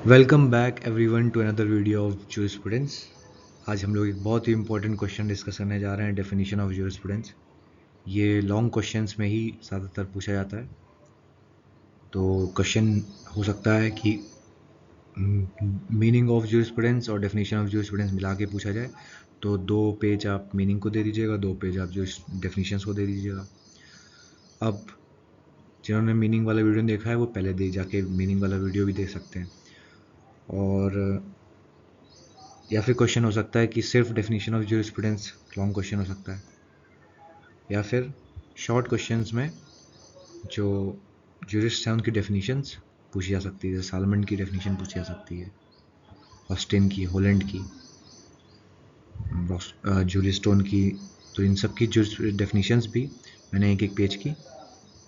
Welcome back everyone to another video of jurisprudence. आज हम लोग एक बहुत ही इंपॉर्टेंट क्वेश्चन डिस्कस करने जा रहे हैं, डेफिनेशन ऑफ ज्यूरिस्प्रूडेंस। ये लॉन्ग क्वेश्चंस में ही ज़्यादातर पूछा जाता है। तो क्वेश्चन हो सकता है कि मीनिंग ऑफ ज्यूरिस्प्रूडेंस और डेफिनेशन ऑफ ज्यूरिस्प्रूडेंस मिला के पूछा जाए। तो 2 पेज आप मीनिंग को दे दीजिएगा, 2 पेज आप जो डेफिनेशंस को दे दीजिएगा। अब जिन्होंने मीनिंग वाला वीडियो देखा है वो पहले दे जाके मीनिंग वाला वीडियो भी देख सकते हैं। और या फिर क्वेश्चन हो सकता है कि सिर्फ definition of jurisprudence, long question हो सकता है। या फिर शॉर्ट क्वेश्चंस में जो ज्यूरिस्ट हैं उनकी डेफिनेशंस पूछी जा सकती है। जैसे सालमन की डेफिनेशन पूछी जा सकती है, ऑस्टिन की, होलैंड की, जूलियस स्टोन की। तो इन सब की जो डेफिनेशंस भी मैंने एक एक पेज की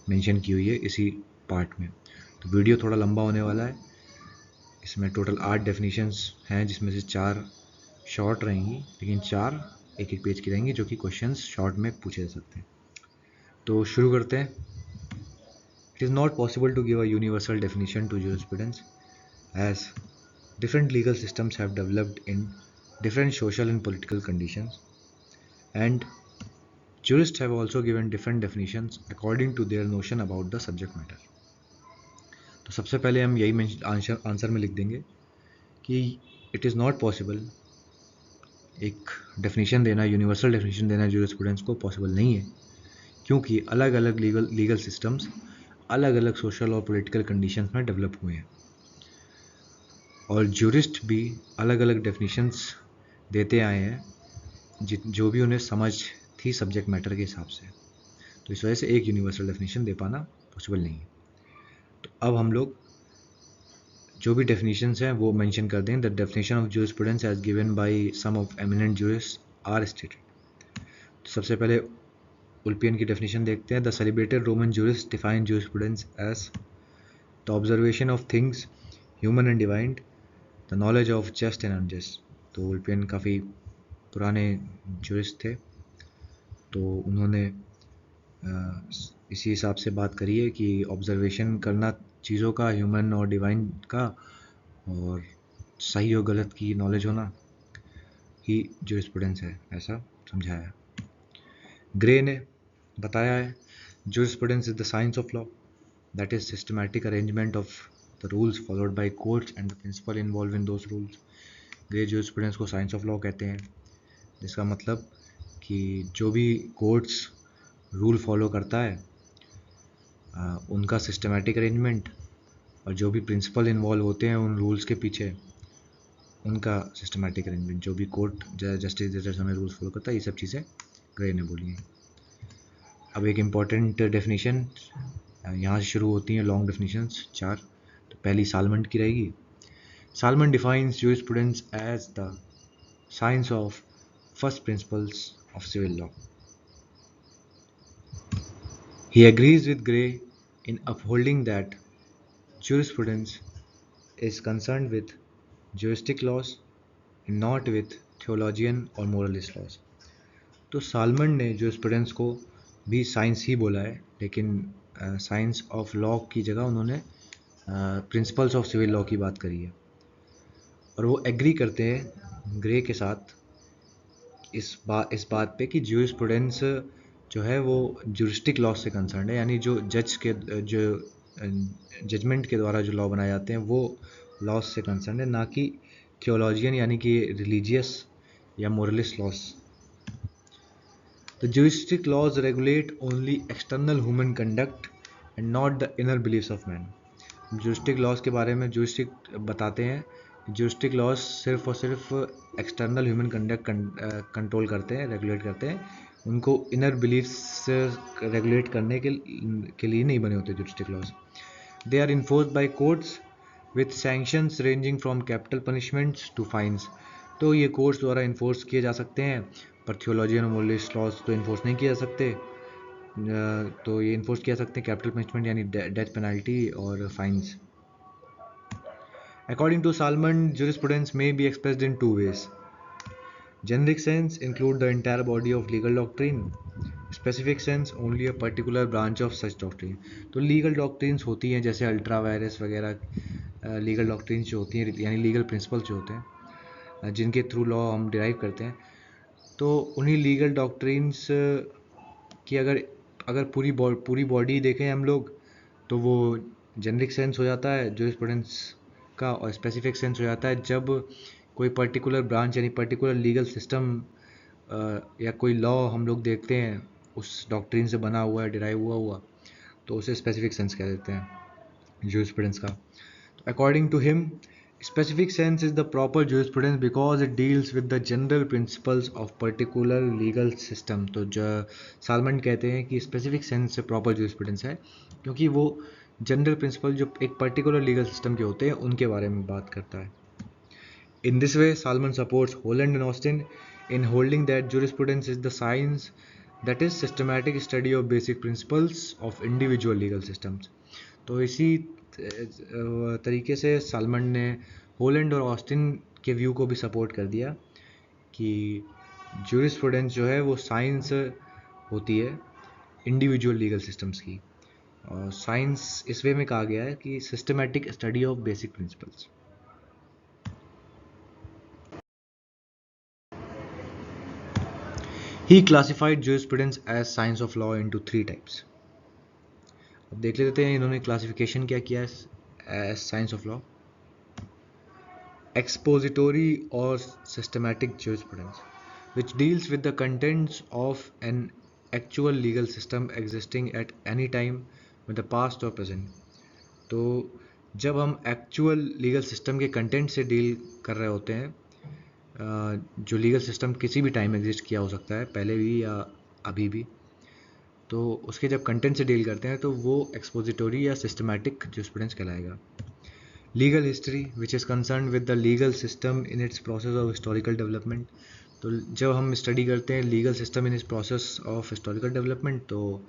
मेंशन की हुई है इसी पार्ट में। तो वीडियो थोड़ा लंबा होने वाला है। इसमें टोटल 8 डेफिनेशंस हैं, जिसमें से 4 शॉर्ट रहेंगी, लेकिन 4 एक एक पेज की रहेंगी, जो कि क्वेश्चंस शॉर्ट में पूछे जा सकते हैं। तो शुरू करते हैं। It is not possible to give a universal definition to jurisprudence, as different legal systems have developed in different social and political conditions, and jurists have also given different definitions according to their notion about the subject matter. तो सबसे पहले हम यही answer में लिख देंगे कि it is not possible, एक डेफिनेशन देना, यूनिवर्सल डेफिनेशन देना ज्यूरिस्प्रूडेंस को पॉसिबल नहीं है, क्योंकि अलग अलग लीगल सिस्टम्स अलग अलग सोशल और पॉलिटिकल कंडीशंस में डेवलप हुए हैं, और ज्यूरिस्ट भी अलग अलग डेफिनेशंस देते आए हैं जो भी उन्हें समझ थी सब्जेक्ट मैटर के हिसाब से। तो इस वजह से एक यूनिवर्सल डेफिनेशन दे पाना पॉसिबल नहीं है। तो अब हम लोग जो भी डेफिनेशंस हैं वो मेंशन कर दें। The definition of jurisprudence as given by some of eminent jurist are stated. तो सबसे पहले उल्पियन की डेफिनेशन देखते हैं। The celebrated Roman jurist define jurisprudence as the observation of things human and divine, the knowledge of just and unjust. तो Ulpian काफ़ी पुराने jurist थे, तो उन्होंने इसी हिसाब से बात करी है कि ऑब्जर्वेशन करना चीज़ों का, ह्यूमन और डिवाइन का, और सही और गलत की नॉलेज होना ही ज्यूरिस्प्रूडेंस है, ऐसा समझाया। ग्रे ने बताया है jurisprudence is the science of law, that is systematic arrangement of the rules followed by courts and the principle involve in those rules. Gray jurisprudence को साइंस ऑफ लॉ कहते हैं, जिसका मतलब कि जो भी कोर्ट्स रूल फॉलो करता है उनका सिस्टमैटिक अरेंजमेंट, और जो भी प्रिंसिपल इन्वॉल्व होते हैं उन रूल्स के पीछे उनका सिस्टमैटिक अरेंजमेंट, जो भी कोर्ट जस्टिस जज हमें रूल्स फॉलो करता है, ये सब चीज़ें ग्रे ने बोली हैं। अब एक इम्पॉर्टेंट डेफिनेशन यहाँ से शुरू होती हैं, लॉन्ग डेफिनेशंस 4। तो पहली सालमन की रहेगी। Salmond defines jurisprudence as the science of first principles of civil law. He agrees with Gray in upholding that jurisprudence is concerned with juristic laws and not with theologian or moralist laws. तो salmon ने jurisprudence को भी science ही बोला है, लेकिन science of law की जगह उन्होंने प्रिंसिपल्स ऑफ सिविल लॉ की बात करी है। और वो एग्री करते हैं ग्रे के साथ इस बात पे कि ज्यूरिस्प्रूडेंस जो है वो ज्यूरिस्टिक लॉ से कंसर्न है, यानी जो जजमेंट के द्वारा जो लॉ बनाए जाते हैं वो लॉ से कंसर्न है, ना कि थियोलॉजियन यानी कि रिलीजियस या moralist laws. The juristic laws regulate only external human conduct and not the inner beliefs of man. Juristic laws के बारे में ज्यूरिस्टिक बताते हैं, ज्यूरिस्टिक लॉज सिर्फ और सिर्फ एक्सटर्नल ह्यूमन कंडक्ट कंट्रोल करते हैं, रेगुलेट करते हैं, उनको इनर बिलीफ्स रेगुलेट करने के लिए नहीं बने होते juristic laws. They are enforced by courts with sanctions ranging from capital punishments to fines. तो ये कोर्ट्स द्वारा इन्फोर्स किए जा सकते हैं, पर थियोलॉजियन और मोरलिस्ट लॉज तो इन्फोर्स नहीं किए जा सकते। तो ये इन्फोर्स किया सकते हैं कैपिटल पनिशमेंट यानी डेथ पेनल्टी और fines. According to Salmon, jurisprudence may be expressed in two ways. Generic sense include the entire body of legal doctrine. Specific sense only a particular branch of such doctrine. तो legal doctrines होती हैं जैसे ultra vires वगैरह, legal doctrines जो होती हैं, यानी legal principles जो होते हैं, जिनके थ्रू लॉ हम डिराइव करते हैं, तो उन्हीं लीगल डॉक्ट्रिन्स की अगर पूरी बॉडी देखें हम लोग, तो वो जेनरिक सेंस हो जाता है जूरिस्प्रूडेंस का, और स्पेसिफिक सेंस हो जाता है जब कोई पर्टिकुलर ब्रांच यानी पर्टिकुलर लीगल सिस्टम या कोई लॉ हम लोग देखते हैं उस डॉक्ट्रिन से बना हुआ है, डिराइव हुआ, तो उसे स्पेसिफिक सेंस कह देते हैं जूरिस्प्रूडेंस का. According to him, specific sense is the proper jurisprudence because it deals with the general principles of particular legal system. तो सालमन कहते हैं कि specific sense से proper jurisprudence है क्योंकि वो general principle जो एक particular legal system के होते हैं उनके बारे में बात करता है. In this way, Salman supports Holland and Austin in holding that jurisprudence is the science that is systematic study of basic principles of individual legal systems. तो इसी तरीके से सालमन ने होलैंड और ऑस्टिन के व्यू को भी सपोर्ट कर दिया कि जूरिस्प्रूडेंस जो है वो साइंस होती है इंडिविजुअल लीगल सिस्टम्स की, और साइंस इस वे में कहा गया है कि systematic study of basic principles. He classified jurisprudence as science of law into 3 types. अब देख लेते हैं इन्होंने क्लासिफिकेशन क्या किया है as science of law. Expository or systematic jurisprudence, which deals with the contents of an actual legal system existing at any time with the past or present. तो जब हम एक्चुअल लीगल सिस्टम के content से deal कर रहे होते हैं, जो लीगल सिस्टम किसी भी टाइम एग्जिस्ट किया हो सकता है, पहले भी या अभी भी, तो उसके जब कंटेंट से डील करते हैं तो वो एक्सपोजिटोरी या सिस्टमैटिक जूरिस्प्रूडेंस कहलाएगा. Legal history which is concern with the legal system in its process of historical development. तो जब हम स्टडी करते हैं legal system in its process of historical development, तो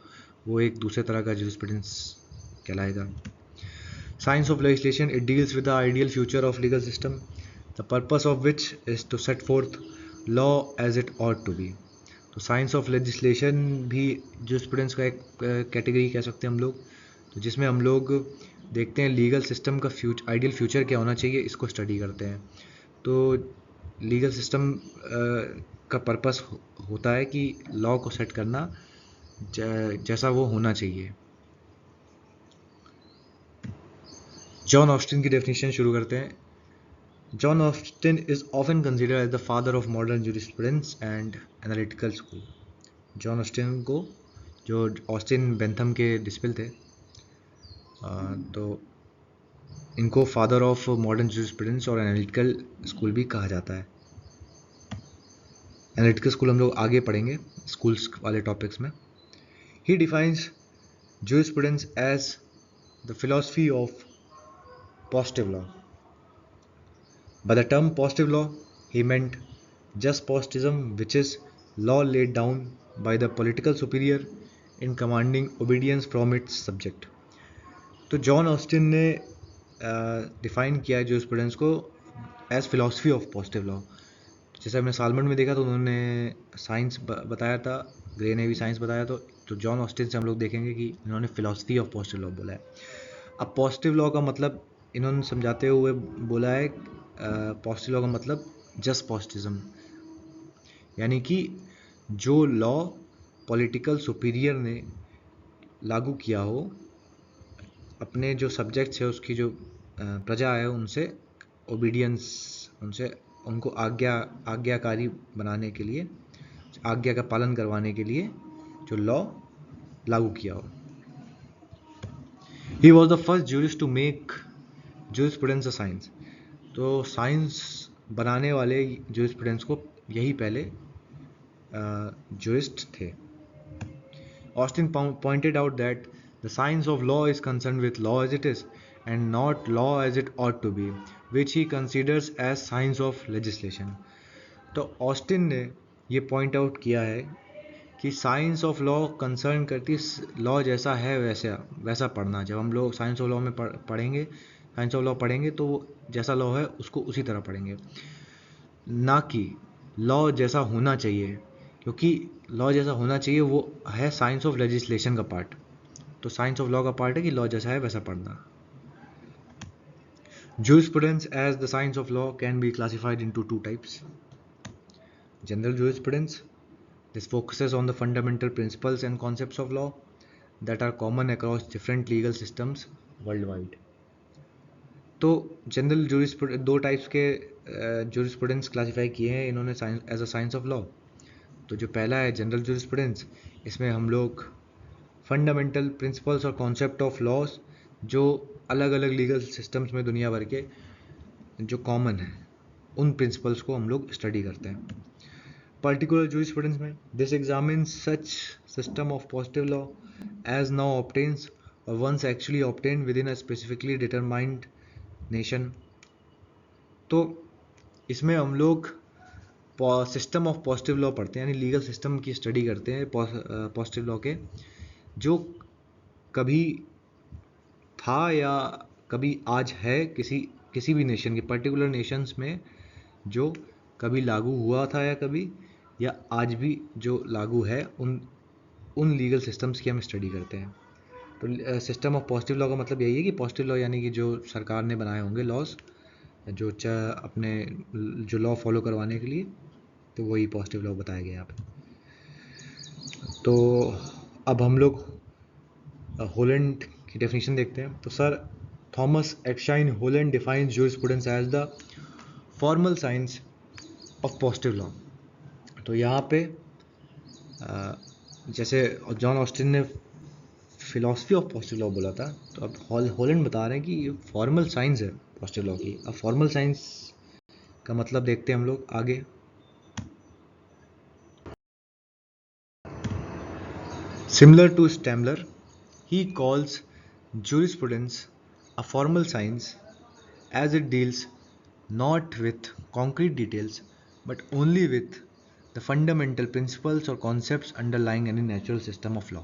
वो एक दूसरे तरह का जूरिस्प्रूडेंस कहलाएगा. Science of legislation, it deals with the ideal future of legal system, the purpose of which is to set forth law as it ought to B. तो science of legislation भी jurisprudence का एक category कह सकते हैं हम लोग, तो जिसमें हम लोग देखते हैं लीगल सिस्टम का आइडियल फ्यूचर क्या होना चाहिए, इसको स्टडी करते हैं. तो लीगल सिस्टम का पर्पस होता है कि लॉ को सेट करना जैसा वो होना चाहिए. जॉन ऑस्टिन की डेफिनेशन शुरू करते हैं. John Austin is often considered as the father of modern jurisprudence and analytical school. John Austin को, जो ऑस्टिन बेंथम के डिसिपल थे, तो इनको फादर ऑफ मॉडर्न जूरिस्प्रूडेंस और एनालिटिकल स्कूल भी कहा जाता है. एनालिटिकल स्कूल हम लोग आगे पढ़ेंगे स्कूल्स वाले टॉपिक्स में. He defines jurisprudence as the philosophy of positive law. By the term positive law, he meant just positivism, which is law laid down by the political superior in commanding obedience from its subject. तो John Austin ने define किया है jurisprudence को as philosophy of positive law. जैसे हमने salmon में देखा तो उन्होंने साइंस बताया था, ग्रे ने भी साइंस बताया, तो जॉन ऑस्टिन से हम लोग देखेंगे कि इन्होंने फिलॉसफी ऑफ पॉजिटिव लॉ बोला है. अब पॉजिटिव लॉ का मतलब इन्होंने समझाते हुए बोला है, पॉजिटिव लॉ का मतलब जस्ट पॉजिटिज्म, यानी कि जो लॉ पॉलिटिकल सुपीरियर ने लागू किया हो, अपने जो सब्जेक्ट्स है, उसकी जो प्रजा है, उनसे ओबीडियंस, उनको आज्ञाकारी बनाने के लिए, आज्ञा का पालन करवाने के लिए जो लॉ लागू किया हो. He was the first jurist to make jurisprudence a science. तो साइंस बनाने वाले jurisprudence को यही पहले jurist थे. Austin pointed out that the science of law is concerned with law as it is and not law as it ought to be, which he considers as science of legislation. तो Austin ने ये point out किया है कि science of law concern करती law जैसा है वैसा पढ़ना. जब हम लोग साइंस ऑफ लॉ में साइंस ऑफ लॉ पढ़ेंगे तो जैसा लॉ है उसको उसी तरह पढ़ेंगे, ना कि लॉ जैसा होना चाहिए, क्योंकि लॉ जैसा होना चाहिए वो है साइंस ऑफ लेजिस्लेशन का पार्ट. तो साइंस ऑफ लॉ का पार्ट है कि लॉ जैसा है वैसा पढ़ना. Jurisprudence as the science of law can be classified into two types. General jurisprudence. This focuses on the fundamental principles and concepts of law that are common across different legal systems worldwide. तो general jurisprudence दो types के jurisprudence classify किए हैं इन्होंने as a science of law. तो जो पहला है जनरल जूरिस्प्रूडेंस, इसमें हम लोग फंडामेंटल प्रिंसिपल्स और कॉन्सेप्ट ऑफ लॉज जो अलग अलग लीगल सिस्टम्स में दुनिया भर के जो कॉमन है उन प्रिंसिपल्स को हम लोग स्टडी करते हैं। पर्टिकुलर जूरिस्प्रूडेंस में this examines such system of positive law as now obtains or once actually obtain within a specifically determined nation. तो इसमें हम लोग सिस्टम ऑफ पॉजिटिव लॉ पढ़ते हैं, यानी लीगल सिस्टम की स्टडी करते हैं पॉजिटिव लॉ के, जो कभी था या कभी आज है किसी भी नेशन के पर्टिकुलर नेशंस में, जो कभी लागू हुआ था या कभी या आज भी जो लागू है उन लीगल सिस्टम्स की हम स्टडी करते हैं। तो सिस्टम ऑफ पॉजिटिव लॉ का मतलब यही है कि पॉजिटिव लॉ यानी कि जो सरकार ने बनाए होंगे लॉज जो अपने जो लॉ फॉलो करवाने के लिए, तो वही पॉजिटिव लॉ बताया गया यहाँ पे। तो अब हम लोग होलैंड की डेफिनेशन देखते हैं। तो sir Thomas Erskine Holland defines jurisprudence as the formal science of positive law. तो यहाँ पे जैसे जॉन ऑस्टिन ने फिलॉसफी ऑफ पॉजिटिव लॉ बोला था, तो अब होलैंड बता रहे हैं कि ये फॉर्मल साइंस है पॉजिटिव लॉ की। अब फॉर्मल साइंस का मतलब देखते हैं हम लोग आगे। Similar to Stamler, he calls jurisprudence a formal science as it deals not with concrete details but only with the fundamental principles or concepts underlying any natural system of law.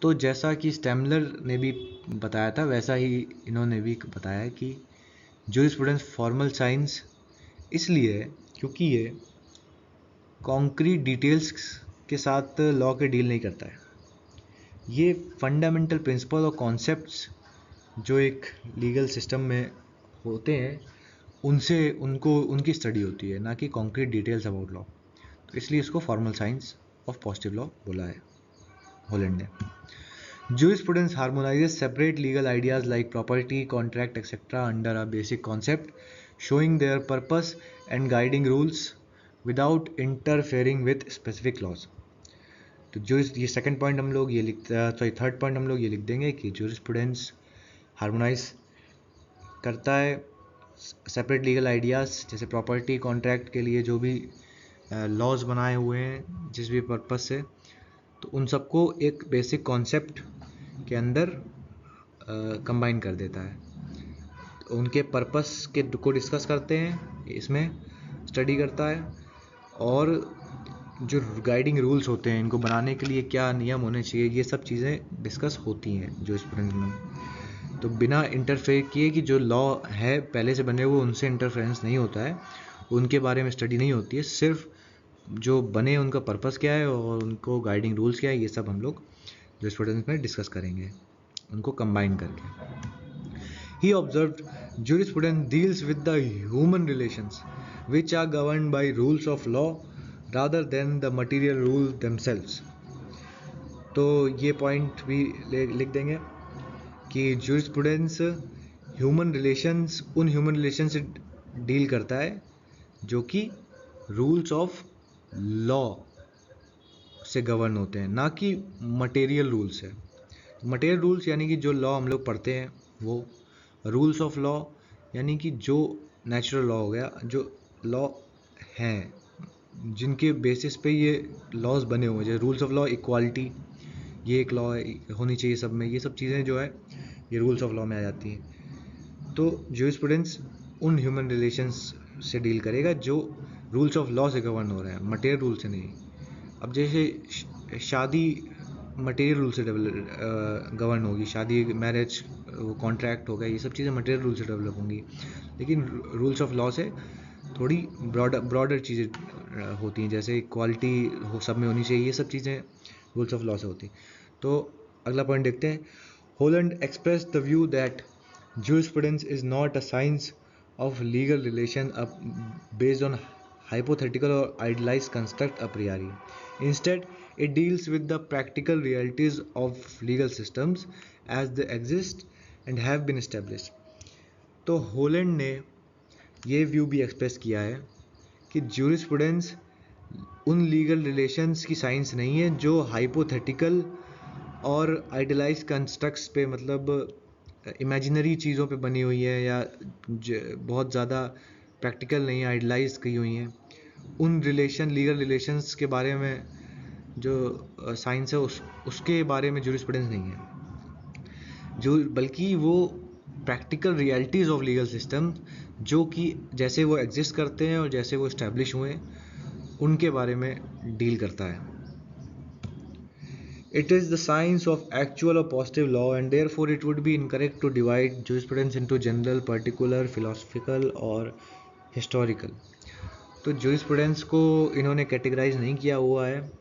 तो जैसा कि स्टैमलर ने भी बताया था वैसा ही इन्होंने भी बताया कि jurisprudence फॉर्मल साइंस इसलिए है क्योंकि ये कॉन्क्रीट डिटेल्स के साथ लॉ के डील नहीं करता है। ये फंडामेंटल प्रिंसिपल और कॉन्सेप्ट्स जो एक लीगल सिस्टम में होते हैं उनकी स्टडी होती है, ना कि कॉन्क्रीट डिटेल्स अबाउट लॉ। तो इसलिए इसको formal science of positive law बोला है होलैंड ने। Jurisprudence harmonizes separate legal ideas like property, contract, etc. under a basic concept, showing their purpose and guiding rules without interfering with specific laws. तो जो ये second point हम लोग ये third point हम लोग ये लिख देंगे कि jurisprudence हार्मोनाइज करता है सेपरेट लीगल आइडियाज़ जैसे प्रॉपर्टी कॉन्ट्रैक्ट के लिए जो भी लॉज बनाए हुए हैं जिस भी पर्पस से, तो उन सबको एक बेसिक कॉन्सेप्ट के अंदर कंबाइन कर देता है। तो उनके पर्पस को डिस्कस करते हैं, इसमें स्टडी करता है, और जो गाइडिंग रूल्स होते हैं इनको बनाने के लिए क्या नियम होने चाहिए ये सब चीज़ें डिस्कस होती हैं जूरिस्प्रूडेंस में। तो बिना इंटरफेयर किए कि जो लॉ है पहले से बने हुए उनसे इंटरफेरेंस नहीं होता है, उनके बारे में स्टडी नहीं होती है, सिर्फ जो बने उनका पर्पस क्या है और उनको गाइडिंग रूल्स क्या है ये सब हम लोग जूरिस्प्रूडेंस में डिस्कस करेंगे उनको कंबाइन करके। He observed jurisprudence deals with the human relations which are governed by rules of law rather than the material rules themselves. तो ये पॉइंट भी लिख देंगे कि jurisprudence ह्यूमन रिलेशंस उन ह्यूमन रिलेशन से डील करता है जो कि रूल्स ऑफ लॉ से गवर्न होते हैं, ना कि मटेरियल रूल्स है। मटेरियल रूल्स यानी कि जो लॉ हम लोग पढ़ते हैं वो, रूल्स ऑफ लॉ यानी कि जो नेचुरल लॉ हो गया, जो लॉ हैं जिनके बेसिस पे ये लॉज बने हुए हैं, जैसे रूल्स ऑफ लॉ इक्वालिटी, ये एक लॉ होनी चाहिए सब में, ये सब चीज़ें जो है ये रूल्स ऑफ लॉ में आ जाती हैं। तो जूरिस्प्रूडेंस उन ह्यूमन रिलेशंस से डील करेगा जो रूल्स ऑफ लॉ से गवर्न हो रहे हैं, मटेरियल रूल से नहीं। अब जैसे शादी मटेरियल रूल से गवर्न होगी, शादी मैरिज कॉन्ट्रैक्ट होगा, ये सब चीज़ें मटेरियल रूल से डेवलप होंगी, लेकिन रूल्स ऑफ लॉ से थोड़ी ब्रॉडर चीज़ें होती हैं, जैसे इक्वालिटी हो सब में होनी चाहिए, ये सब चीज़ें रूल्स ऑफ लॉ से होती हैं। तो अगला पॉइंट देखते हैं। Holland express the view that jurisprudence is not a science of legal relation based on hypothetical or idealized construct a priori. Instead, it deals with the practical realities of legal systems as they exist and have been established. तो Holland ने ये view भी express किया है कि jurisprudence उन legal relations की science नहीं है जो हाइपोथेटिकल और आइडियलाइज कंस्ट्रक्ट्स पे, मतलब इमेजिनरी चीज़ों पे बनी हुई है या बहुत ज़्यादा प्रैक्टिकल नहीं, आइडियलाइज की हुई हैं। उन लीगल रिलेशंस के बारे में जो साइंस है उसके बारे में ज्यूरिस्प्रूडेंस नहीं है, जो बल्कि वो practical realities of legal system जो कि जैसे वो एग्जिस्ट करते हैं और जैसे वो इस्टेब्लिश हुए उनके बारे में डील करता है। It is the science of actual or positive law, and therefore it would be incorrect to divide jurisprudence into general, particular, philosophical और historical. तो jurisprudence को इन्होंने कैटेगराइज नहीं किया हुआ है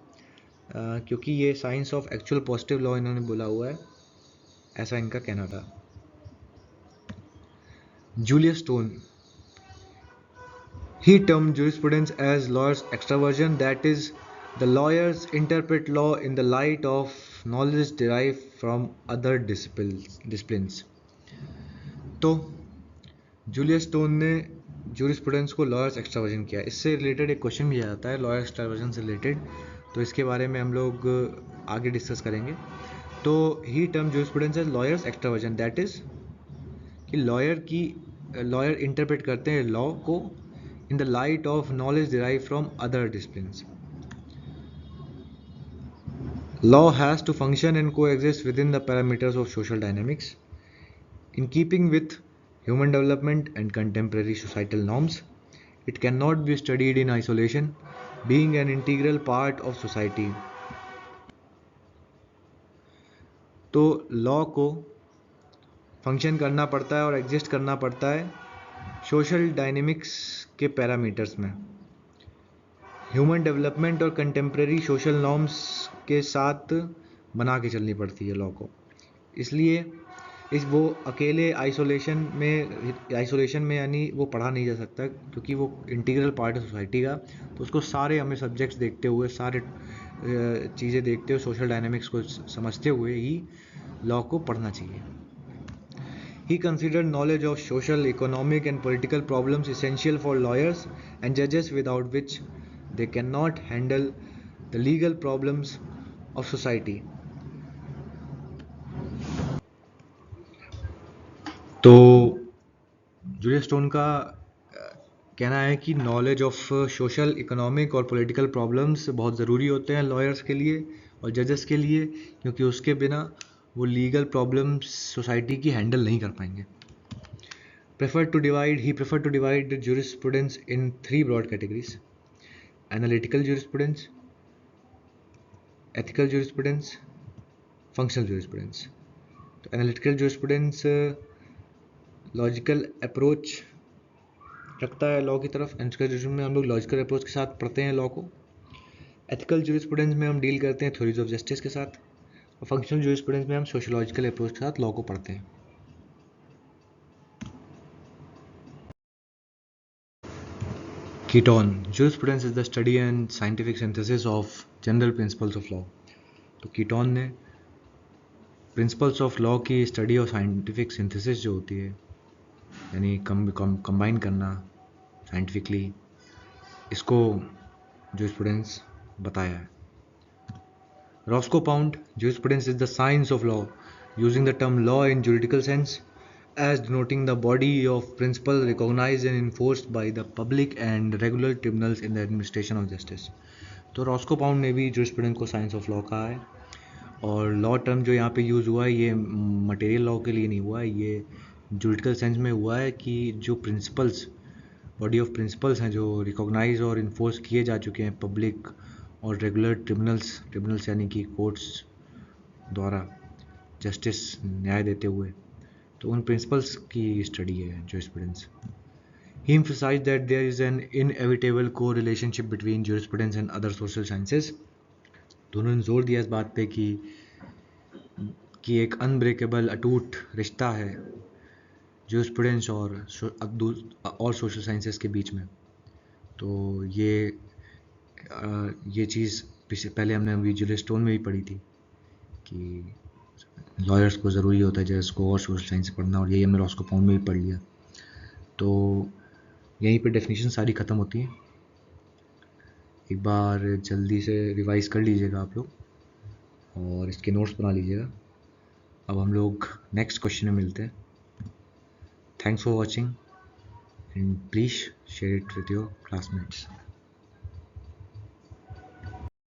क्योंकि ये science of actual positive law इन्होंने बोला हुआ है, ऐसा इनका कहना था। Julius stone, he termed jurisprudence as lawyer's extraversion, that is, the lawyers interpret law in the light of knowledge derived from other disciplines. तो जूलियस स्टोन ने जूरिस्प्रूडेंस को लॉयर्स एक्सट्रावर्जन किया। इससे रिलेटेड एक क्वेश्चन भी आता है लॉयर एक्सट्रावर्जन से रिलेटेड, तो इसके बारे में हम लोग आगे डिस्कस करेंगे। तो he term jurisprudence as lawyers extraversion, that is कि लॉयर इंटरप्रेट करते हैं लॉ को in the light of knowledge derive from other disciplines. Law has to function and coexist within the parameters of social dynamics in keeping with human development and contemporary societal norms. It cannot be studied in isolation, being an integral part of society. तो law को function करना पड़ता है और exist करना पड़ता है social dynamics के पैरामीटर्स में, ह्यूमन डेवलपमेंट और कंटेम्प्रेरी सोशल नॉर्म्स के साथ बना के चलनी पड़ती है लॉ को। इसलिए वो अकेले आइसोलेशन में यानी वो पढ़ा नहीं जा सकता क्योंकि वो इंटीग्रल पार्ट है सोसाइटी का। तो उसको सारे हमें सब्जेक्ट्स देखते हुए, सारे चीज़ें देखते हुए, सोशल डायनेमिक्स को समझते हुए ही लॉ को पढ़ना चाहिए। He considered knowledge of social, economic and political problems essential for lawyers and judges, without which they cannot handle the legal problems of society. तो जूलियस स्टोन का कहना है कि नॉलेज ऑफ सोशल, इकोनॉमिक और political problems बहुत ज़रूरी होते हैं लॉयर्स के लिए और जजेस के लिए, क्योंकि उसके बिना वो लीगल प्रॉब्लम्स सोसाइटी की हैंडल नहीं कर पाएंगे। He preferred to divide jurisprudence in three broad categories: analytical jurisprudence, ethical jurisprudence, functional jurisprudence. तो एनालिटिकल jurisprudence लॉजिकल अप्रोच रखता है लॉ की तरफ। एथिकल jurisprudence में हम लोग लॉजिकल अप्रोच के साथ पढ़ते हैं लॉ को। एथिकल jurisprudence में हम डील करते हैं थ्योरीज ऑफ जस्टिस के साथ, और फंक्शनल jurisprudence में हम सोशियोलॉजिकल अप्रोच के साथ लॉ को पढ़ते हैं। Ketone, jurisprudence is the study and scientific synthesis of general principles of law. तो कीटोन ने प्रिंसिपल्स ऑफ लॉ की स्टडी और साइंटिफिक सिंथेसिस जो होती है, यानी कंबाइन करना साइंटिफिकली, इसको jurisprudence बताया है। Roscoe pound, jurisprudence is the science of law, using the term law in juridical sense as denoting the body of principles recognized and enforced by the public and regular tribunals in the administration of justice. तो Roscoe pound ने भी jurisprudence को science of law कहा है, और law term जो यहाँ पे यूज़ हुआ है ये मटेरियल लॉ के लिए नहीं हुआ है, ये जुरिडिकल सेंस में हुआ है कि जो प्रिंसिपल्स, बॉडी ऑफ प्रिंसिपल्स हैं जो रिकॉग्नाइज और इन्फोर्स किए जा चुके हैं पब्लिक और रेगुलर ट्रिब्यूनल्स यानी कि कोर्ट्स द्वारा जस्टिस, न्याय देते हुए, तो उन प्रिंसिपल्स की स्टडी है jurisprudence. He emphasized that there is an inevitable co-relationship between jurisprudence and other social sciences. तो उन्होंने जोर दिया इस बात पे कि एक अनब्रेकेबल, अटूट रिश्ता है जूरिस्प्रूडेंस और सोशल साइंसेस के बीच में। तो ये चीज़ पहले हमने अभी जूलियस स्टोन में भी पढ़ी थी कि लॉयर्स को ज़रूरी होता है जज को और सोशल साइंस पढ़ना, और यही हमने रॉस्को पॉन्ड में भी पढ़ लिया। तो यहीं पे डेफिनेशन सारी ख़त्म होती हैं। एक बार जल्दी से रिवाइज़ कर लीजिएगा आप लोग और इसके नोट्स बना लीजिएगा। अब हम लोग नेक्स्ट क्वेश्चन में मिलते हैं। Thanks for watching and please share it with your classmates.